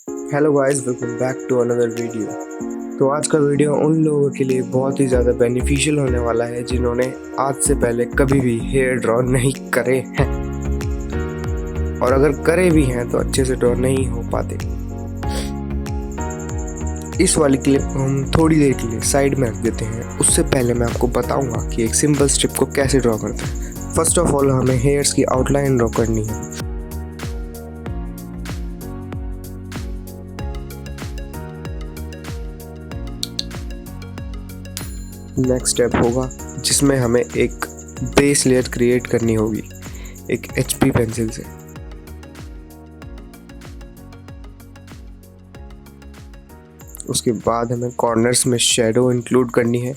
Hello guys, welcome back to another video. तो आज का वीडियो उन लोगों के लिए बहुत ही ज़्यादा बेनिफिशियल होने वाला है जिन्होंने आज से पहले कभी भी हेयर ड्रॉ नहीं करे हैं, और अगर करे भी हैं तो अच्छे से ड्रॉ नहीं हो पाते। इस वाली क्लिप को हम थोड़ी देर के लिए साइड में रख देते हैं। उससे पहले मैं आपको बताऊंगा कि एक सिंपल स्ट्रिप को कैसे ड्रॉ करते हैं। फर्स्ट ऑफ ऑल हमें हेयर्स की आउटलाइन ड्रॉ करनी है। नेक्स्ट स्टेप होगा जिसमें हमें एक बेस लेयर क्रिएट करनी होगी एक HP पेंसिल से। उसके बाद हमें कॉर्नर्स में शेडो इंक्लूड करनी है।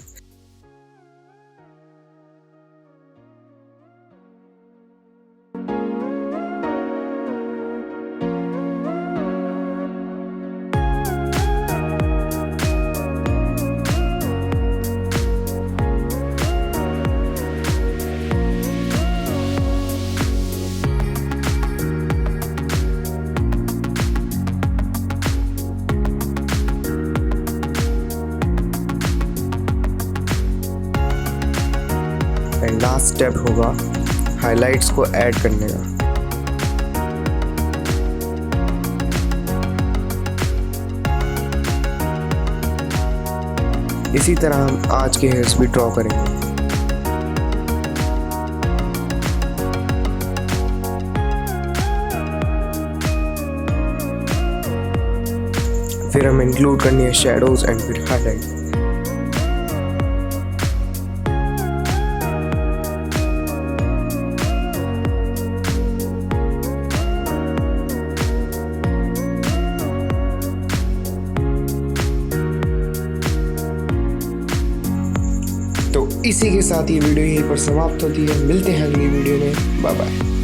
एंड लास्ट स्टेप होगा हाइलाइट्स को ऐड करने का। इसी तरह हम आज के हेयर्स भी ड्रॉ करेंगे। फिर हम इंक्लूड करनी है शेडोज एंड फिर हाइलाइट। तो इसी के साथ ये वीडियो यहीं पर समाप्त होती है। मिलते हैं अगली वीडियो में। Bye bye.